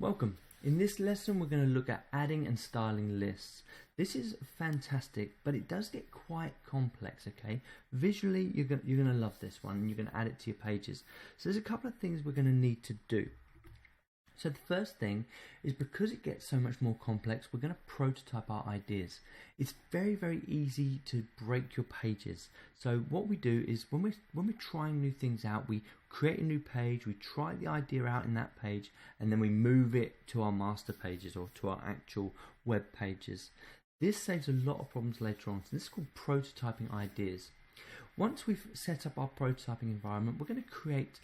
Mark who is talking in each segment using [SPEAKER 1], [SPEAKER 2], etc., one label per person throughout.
[SPEAKER 1] Welcome. In this lesson we're going to look at adding and styling lists. This is fantastic, but it does get quite complex, okay? Visually you're going to love this one and you're going to add it to your pages. So there's a couple of things we're going to need to do. So the first thing is, because it gets so much more complex, we're going to prototype our ideas. It's very easy to break your pages. So what we do is when we're trying new things out, we create a new page, we try the idea out in that page, and then we move it to our master pages or to our actual web pages. This saves a lot of problems later on. So this is called prototyping ideas. Once we've set up our prototyping environment, we're going to create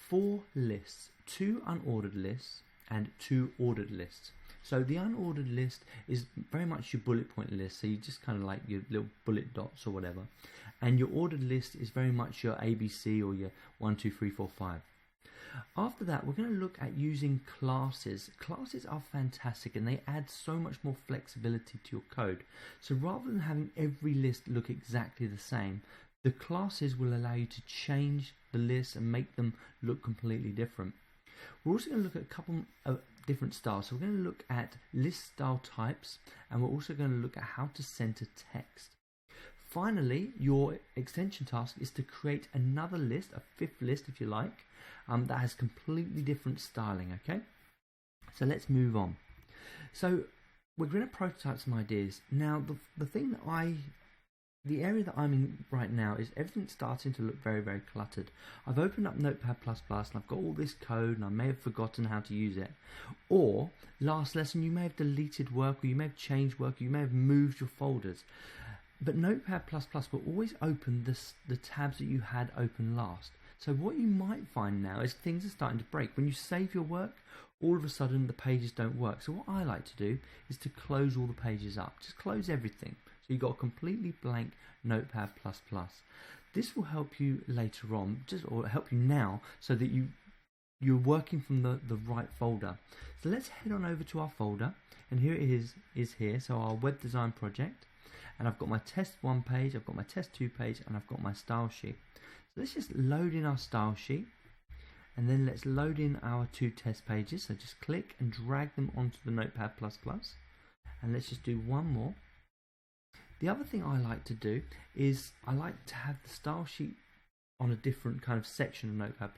[SPEAKER 1] 4 lists, 2 unordered lists and 2 ordered lists. So the unordered list is very much your bullet point list, so you just kind of like your little bullet dots or whatever, and your ordered list is very much your ABC or your 1, 2, 3, 4, 5. After that, we're going to look at using classes. Classes are fantastic and they add so much more flexibility to your code. So rather than having every list look exactly the same, the classes will allow you to change the lists and make them look completely different. We're also going to look at a couple of different styles. So we're going to look at list style types, and we're also going to look at how to center text. Finally, your extension task is to create another list, a 5th list if you like, that has completely different styling, okay? So let's move on. So we're going to prototype some ideas. Now the area that I'm in right now is everything's starting to look very cluttered. I've opened up Notepad++ and I've got all this code and I may have forgotten how to use it. Or, last lesson, you may have deleted work, or you may have changed work, or you may have moved your folders. But Notepad++ will always open the tabs that you had open last. So what you might find now is things are starting to break. When you save your work, all of a sudden the pages don't work. So what I like to do is to close all the pages up. Just close everything. So you've got a completely blank Notepad++. This will help you later on, or help you now, so that you're working from the right folder. So let's head on over to our folder, and here it is here. So our web design project, and I've got my test 1 page, I've got my test 2 page, and I've got my style sheet. So let's just load in our style sheet, and then let's load in our 2 test pages. So just click and drag them onto the Notepad++, and let's just do one more. The other thing I like to do is I like to have the style sheet on a different kind of section of Notepad++.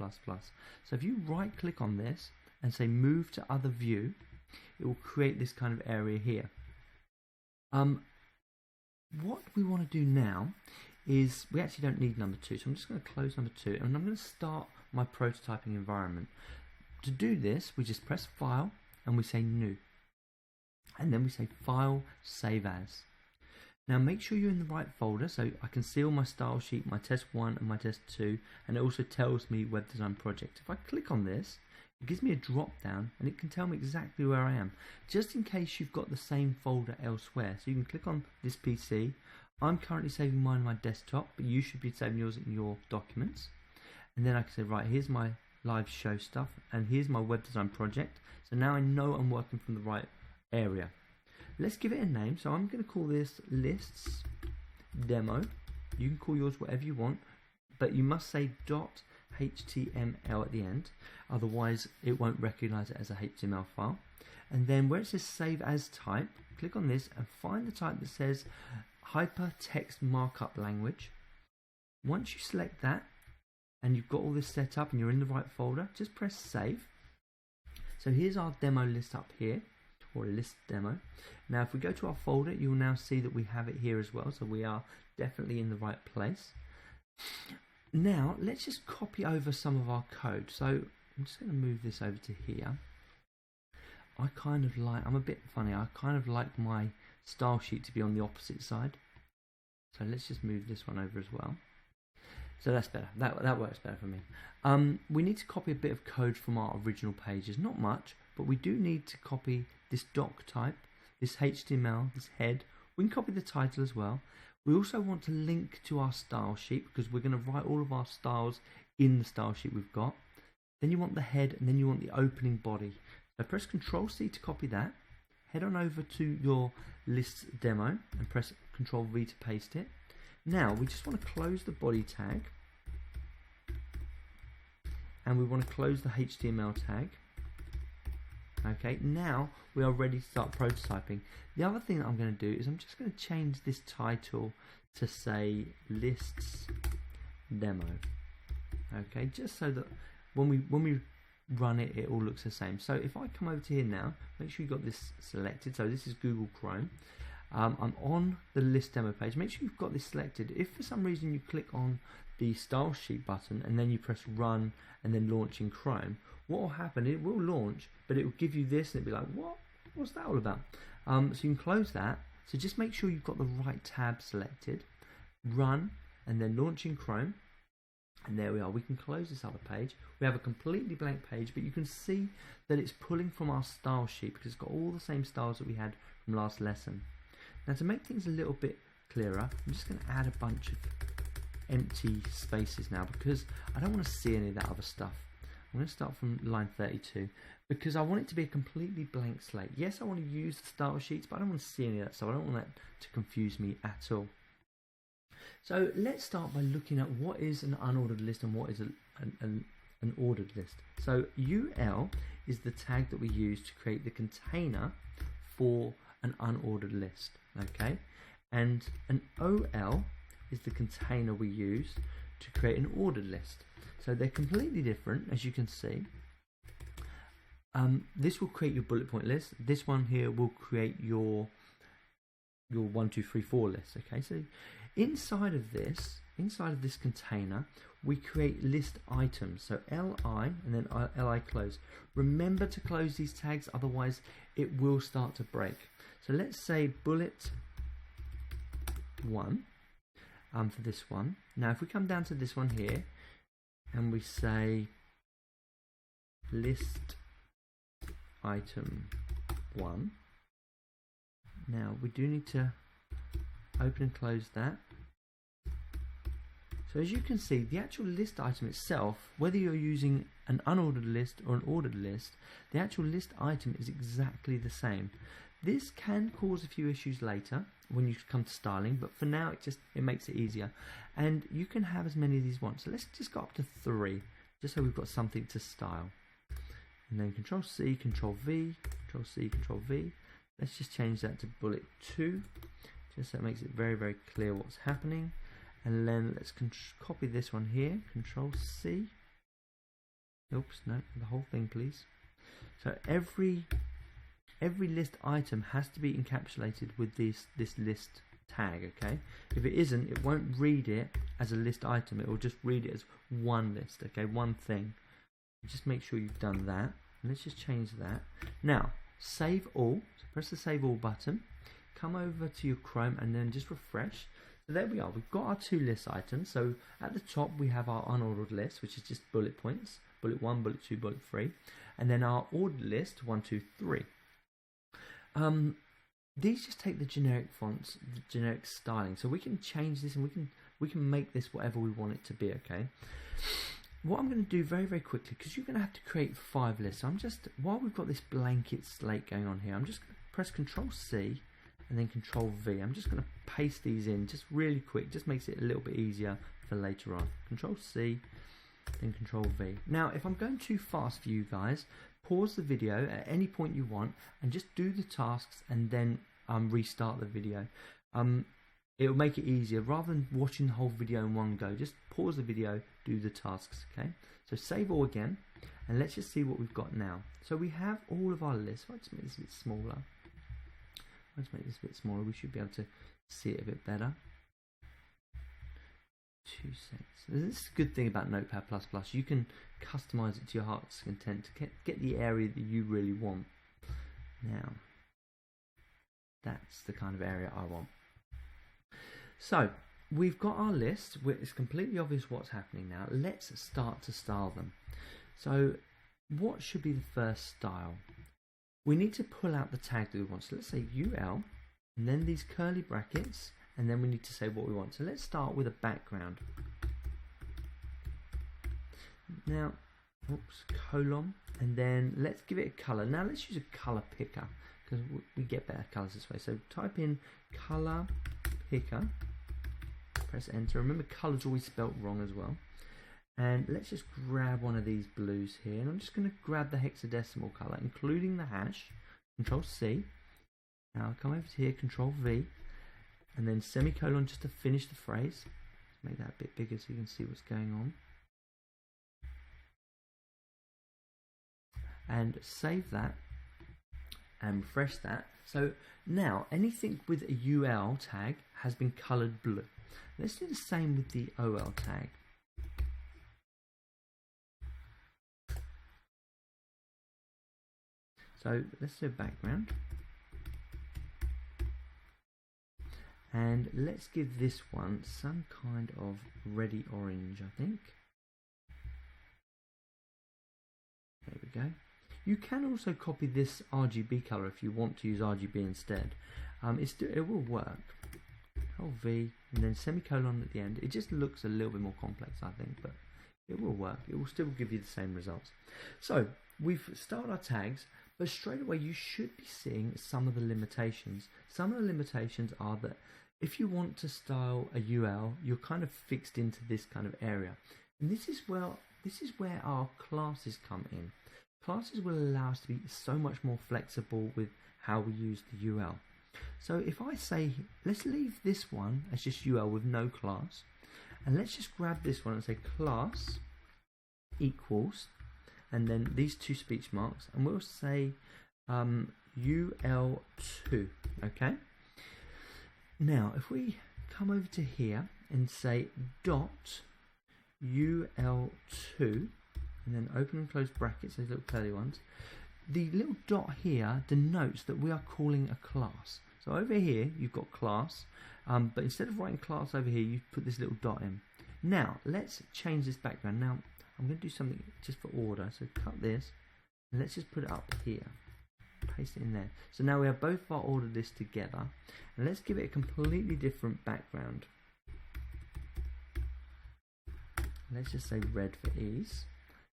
[SPEAKER 1] So if you right click on this and say move to other view, it will create this kind of area here. What we want to do now is, we actually don't need number 2, so I'm just going to close number 2 and I'm going to start my prototyping environment. To do this, we just press File and we say New, and then we say File, Save As. Now make sure you're in the right folder, so I can see all my style sheet, my test 1 and my test 2, and it also tells me web design project. If I click on this, it gives me a drop down and it can tell me exactly where I am, just in case you've got the same folder elsewhere. So you can click on this PC. I'm currently saving mine on my desktop, but you should be saving yours in your documents. And then I can say, right, here's my live show stuff and here's my web design project. So now I know I'm working from the right area. Let's give it a name. So I'm going to call this lists demo. You can call yours whatever you want, but you must say .html at the end, otherwise it won't recognize it as a HTML file. And then where it says save as type, click on this and find the type that says hypertext markup language. Once you select that and you've got all this set up and you're in the right folder, just press save. So here's our demo list up here, or list demo. Now if we go to our folder, you'll now see that we have it here as well, so we are definitely in the right place. Now let's just copy over some of our code. So I'm just going to move this over to here. I'm a bit funny, I kind of like my style sheet to be on the opposite side. So let's just move this one over as well. So that's better, that works better for me. We need to copy a bit of code from our original pages, not much, but we do need to copy this doc type, this HTML, this head. We can copy the title as well. We also want to link to our style sheet because we're going to write all of our styles in the style sheet we've got. Then you want the head, and then you want the opening body. So press Ctrl+C to copy that. Head on over to your list demo and press Ctrl+V to paste it. Now we just want to close the body tag, and we want to close the HTML tag, Okay, now we are ready to start prototyping. The other thing that I'm going to do is I'm just going to change this title to say lists demo. Okay, just so that when we run it, it all looks the same. So if I come over to here now, make sure you've got this selected. So this is Google Chrome. I'm on the list demo page. Make sure you've got this selected. If for some reason you click on the style sheet button and then you press run and then launch in Chrome, what will happen, it will launch, but it will give you this and it'll be like, what's that all about? So you can close that. So just make sure you've got the right tab selected, run and then launch in Chrome. And there we are. We can close this other page. We have a completely blank page, but you can see that it's pulling from our style sheet because it's got all the same styles that we had from last lesson. Now to make things a little bit clearer, I'm just going to add a bunch of empty spaces now because I don't want to see any of that other stuff. I'm going to start from line 32 because I want it to be a completely blank slate. Yes, I want to use the style sheets, but I don't want to see any of that stuff. I don't want that to confuse me at all. So let's start by looking at what is an unordered list and what is an ordered list. So UL is the tag that we use to create the container for an unordered list, okay? And an OL is the container we use to create an ordered list. So they're completely different, as you can see. This will create your bullet point list. This one here will create your 1, 2, 3, 4 list, okay? So inside of this container, we create list items. So LI and then LI close. Remember to close these tags, otherwise it will start to break. So let's say bullet 1 for this one. Now if we come down to this one here and we say list item 1. Now we do need to open and close that. So as you can see, the actual list item itself, whether you're using an unordered list or an ordered list, the actual list item is exactly the same. This can cause a few issues later when you come to styling, but for now it makes it easier. And you can have as many of these once. So let's just go up to 3, just so we've got something to style. And then Control C, Control V, Control C, Control V. Let's just change that to bullet 2, just so it makes it very, very clear what's happening. And then let's copy this one here, Control C. Oops, no, the whole thing, please. So every list item has to be encapsulated with this list tag, okay? If it isn't, it won't read it as a list item. It will just read it as one list, okay, one thing. Just make sure you've done that. And let's just change that. Now, save all. So press the save all button. Come over to your Chrome and then just refresh. So there we are. We've got our 2 list items. So at the top we have our unordered list, which is just bullet points. Bullet 1, bullet 2, bullet 3. And then our ordered list, 1, 2, 3. These just take the generic fonts, the generic styling. So we can change this and we can make this whatever we want it to be, okay? What I'm going to do very, very quickly, because you're going to have to create 5 lists. So while we've got this blanket slate going on here, I'm just going to press Control C and then Control V. I'm just going to paste these in just really quick. Just makes it a little bit easier for later on. Control C, then Control V. Now, if I'm going too fast for you guys, pause the video at any point you want and just do the tasks and then restart the video. It will make it easier rather than watching the whole video in one go. Just pause the video, do the tasks, okay? So save all again, and let's just see what we've got now. So we have all of our lists. I'll just make this a bit smaller. We should be able to see it a bit better. 2 seconds. This is a good thing about Notepad++. You can customize it to your heart's content to get the area that you really want. Now, that's the kind of area I want. So, we've got our list. It's completely obvious what's happening now. Let's start to style them. So, what should be the first style? We need to pull out the tag that we want. So let's say UL, and then these curly brackets, and then we need to say what we want. So let's start with a background. Now, colon, and then let's give it a color. Now let's use a color picker, because we get better colors this way. So type in color picker, press enter. Remember, color's always spelt wrong as well. And let's just grab one of these blues here, and I'm just going to grab the hexadecimal color, including the hash. Control C. Now I'll come over to here, Control V, and then semicolon just to finish the phrase. Let's make that a bit bigger so you can see what's going on. And save that and refresh that. So now anything with a UL tag has been colored blue. Let's do the same with the OL tag. So let's do a background. And let's give this one some kind of reddy orange, I think. There we go. You can also copy this RGB color if you want to use RGB instead. It will work. Control V and then semicolon at the end. It just looks a little bit more complex, I think, but it will work. It will still give you the same results. So we've started our tags, but straight away you should be seeing some of the limitations. Some of the limitations are that if you want to style a UL, you're kind of fixed into this kind of area. And this is where our classes come in. Classes will allow us to be so much more flexible with how we use the UL. So if I say, let's leave this one as just UL with no class, and let's just grab this one and say class equals, and then these two speech marks, and we'll say UL2, okay? Now, if we come over to here and say dot UL2, and then open and close brackets, those little curly ones, the little dot here denotes that we are calling a class. So over here, you've got class, but instead of writing class over here, you put this little dot in. Now, let's change this background. Now, I'm going to do something just for order. So cut this, and let's just put it up here. Paste it in there. So now we have both of our order lists together, and let's give it a completely different background. Let's just say red for ease.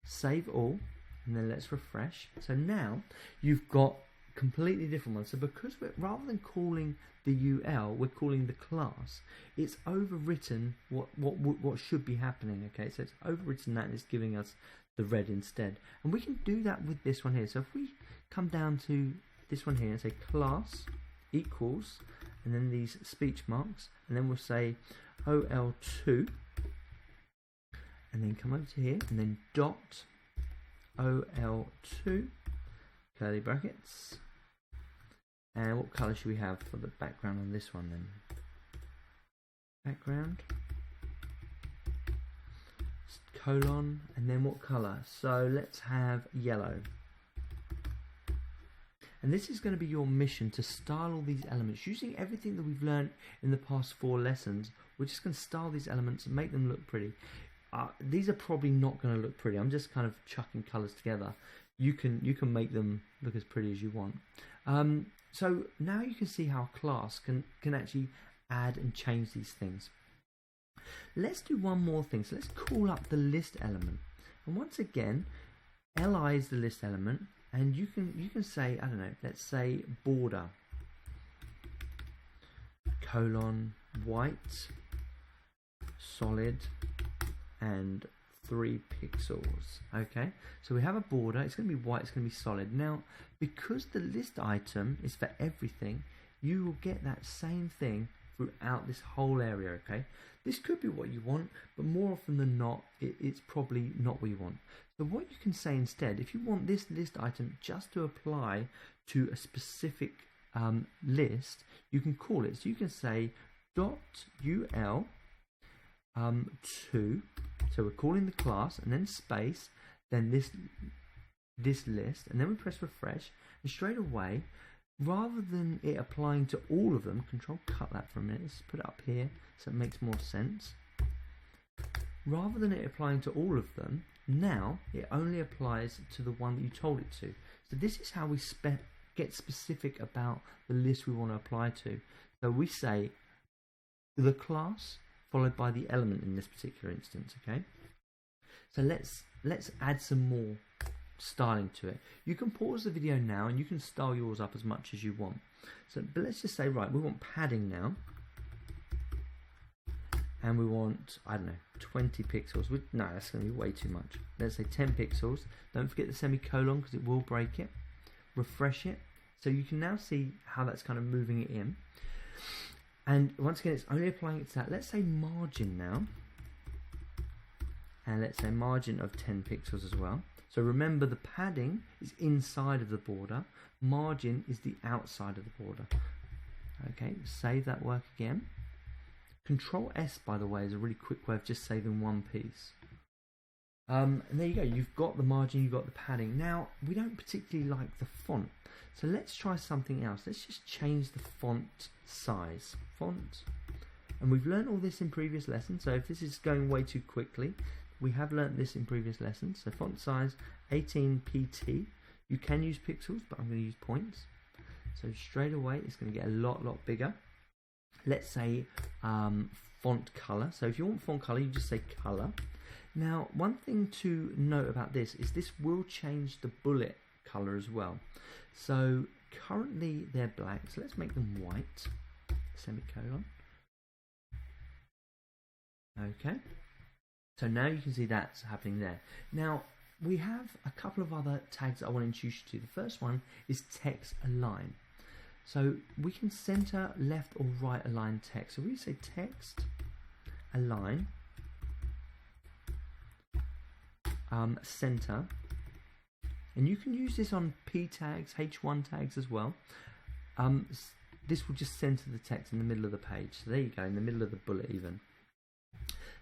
[SPEAKER 1] Save all, and then let's refresh. So now you've got completely different ones. So because rather than calling the UL, we're calling the class, it's overwritten what should be happening. Okay, so it's overwritten that and it's giving us the red instead. And we can do that with this one here. So if we come down to this one here and say class equals, and then these speech marks, and then we'll say OL2, and then come over to here, and then dot OL2, curly brackets, and what colour should we have for the background on this one then? Background, colon, and then what colour? So let's have yellow. And this is going to be your mission, to style all these elements. Using everything that we've learned in the past 4 lessons, we're just going to style these elements and make them look pretty. These are probably not going to look pretty. I'm just kind of chucking colours together. You can make them look as pretty as you want. So now you can see how a class can actually add and change these things. Let's do one more thing. So let's call up the list element. And once again, li is the list element. And you can say, I don't know, let's say border, colon, white, solid, and 3 pixels. Okay, so we have a border. It's going to be white, it's going to be solid. Now, because the list item is for everything, you will get that same thing throughout this whole area. Okay, this could be what you want, but more often than not, it's probably not what you want. So what you can say instead, if you want this list item just to apply to a specific list, you can call it. So you can say dot UL 2. So we're calling the class, and then space, then this list, and then we press refresh, and straight away, rather than it applying to all of them, control cut that for a minute, let's put it up here so it makes more sense. Rather than it applying to all of them, now it only applies to the one that you told it to. So this is how we get specific about the list we want to apply to. So we say the class followed by the element in this particular instance. Okay, so let's add some more styling to it. You can pause the video now and you can style yours up as much as you want. So but let's just say, right, we want padding now, and we want, I don't know, 20 pixels. No, that's going to be way too much. Let's say 10 pixels. Don't forget the semicolon because it will break it. Refresh it. So you can now see how that's kind of moving it in. And once again, it's only applying it to that. Let's say margin now. And let's say margin of 10 pixels as well. So remember, the padding is inside of the border. Margin is the outside of the border. Okay, save that work again. Control S, by the way, is a really quick way of just saving one piece. And there you go. You've got the margin, you've got the padding. Now, we don't particularly like the font. So let's try something else. Let's just change the font size. Font. And we've learned all this in previous lessons. So if this is going way too quickly, we have learnt this in previous lessons. So font size 18 pt. You can use pixels, but I'm going to use points. So straight away, it's going to get a lot bigger. Let's say font color. So if you want font color, you just say color. Now, one thing to note about this is this will change the bullet color as well. So currently they're black, so let's make them white. Semicolon. Okay. So now you can see that's happening there. Now, we have a couple of other tags that I want to introduce you to. The first one is text align. So we can center, left or right align text. So we say text align center, and you can use this on P tags, H1 tags as well. This will just center the text in the middle of the page. So there you go, in the middle of the bullet even.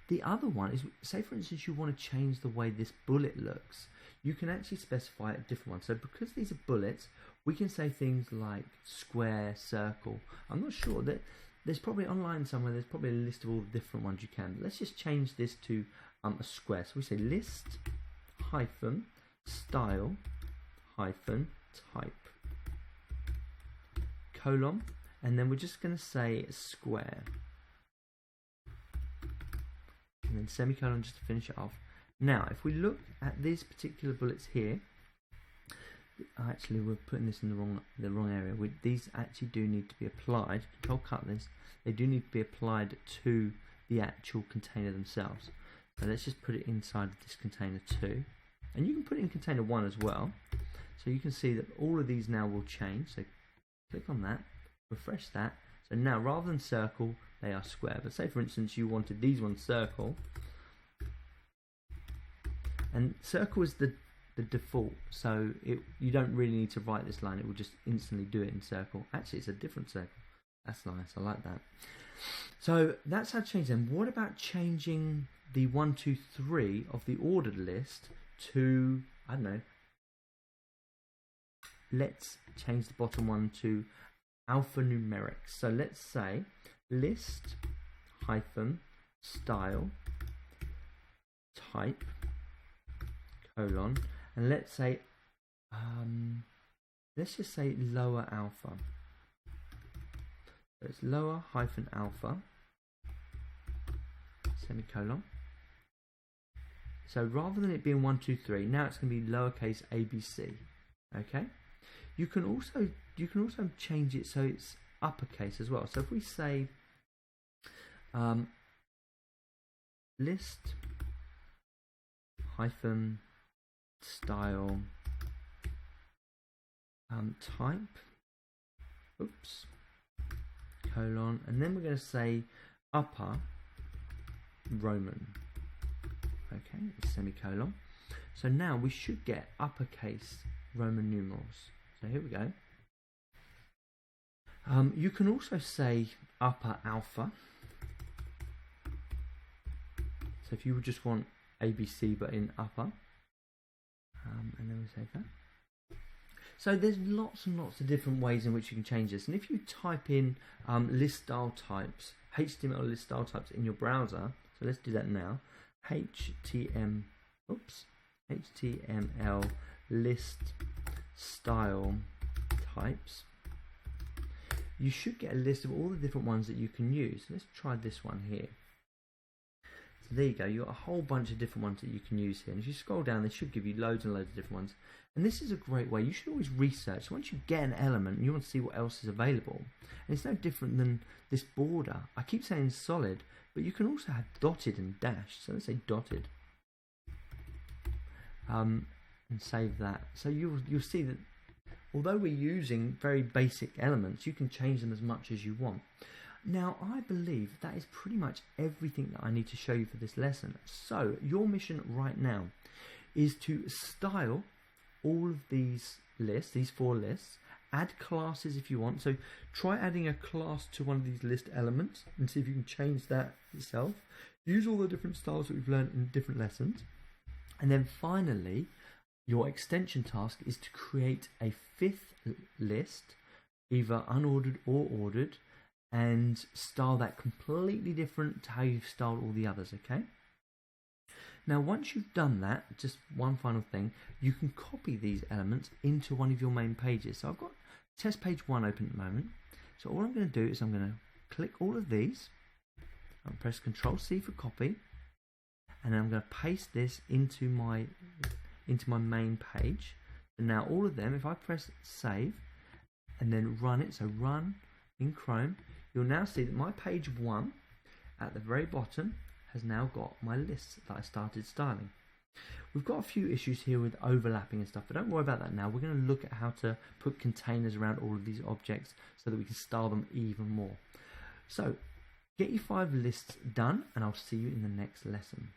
[SPEAKER 1] The other one is, say for instance you want to change the way this bullet looks. You can actually specify a different one. So because these are bullets, we can say things like square, circle. I'm not sure, that there's probably online somewhere, there's probably a list of all the different ones you can. But let's just change this to a square. So we say list hyphen style hyphen type colon, and then we're just going to say square, and then semicolon just to finish it off. Now if we look at these particular bullets here, actually we're putting this in the wrong area. These actually do need to be applied. Control cut this. They do need to be applied to the actual container themselves. So let's just put it inside of this container 2, and you can put it in container 1 as well. So you can see that all of these now will change. So click on that, refresh that. So now rather than circle, they are square. But say for instance you wanted these ones circle, and circle is the default, so you don't really need to write this line, it will just instantly do it in circle. Actually it's a different circle. That's nice, I like that. So that's how to change them. What about changing the 1, 2, 3 of the ordered list to, I don't know, let's change the bottom one to alphanumeric. So let's say list hyphen style type colon, and let's say let's just say lower alpha. So it's lower hyphen alpha semicolon. So rather than it being 1, 2, 3, now it's going to be lowercase ABC. Okay. You can also change it so it's uppercase as well. So if we say list hyphen style type, oops, colon, and then we're going to say upper Roman, okay, semicolon. So now we should get uppercase Roman numerals. So here we go. You can also say upper alpha. So if you would just want ABC but in upper, and then we save that. So there's lots and lots of different ways in which you can change this. And if you type in list style types, HTML list style types in your browser, so let's do that now. HTML list style types. You should get a list of all the different ones that you can use. Let's try this one here. So there you go, you've got a whole bunch of different ones that you can use here. And if you scroll down, they should give you loads and loads of different ones. And this is a great way. You should always research. Once you get an element, you want to see what else is available. And it's no different than this border. I keep saying solid. but you can also have dotted and dashed. So let's say dotted, and save that. So you'll see that although we're using very basic elements, you can change them as much as you want. Now, I believe that is pretty much everything that I need to show you for this lesson. So your mission right now is to style all of these lists, these 4 lists, add classes if you want. So try adding a class to one of these list elements and see if you can change that yourself. Use all the different styles that we've learned in different lessons. And then finally, your extension task is to create a 5th list, either unordered or ordered, and style that completely different to how you've styled all the others, okay? Now, once you've done that, just one final thing, you can copy these elements into one of your main pages. So I've got test page 1 open at the moment. So all I'm going to do is I'm going to click all of these, and press Ctrl+C for copy, and then I'm going to paste this into my main page. And now all of them, if I press save and then run it, so run in Chrome, you'll now see that my page 1 at the very bottom has now got my lists that I started styling. We've got a few issues here with overlapping and stuff, but don't worry about that now. We're going to look at how to put containers around all of these objects so that we can style them even more. So get your 5 lists done, and I'll see you in the next lesson.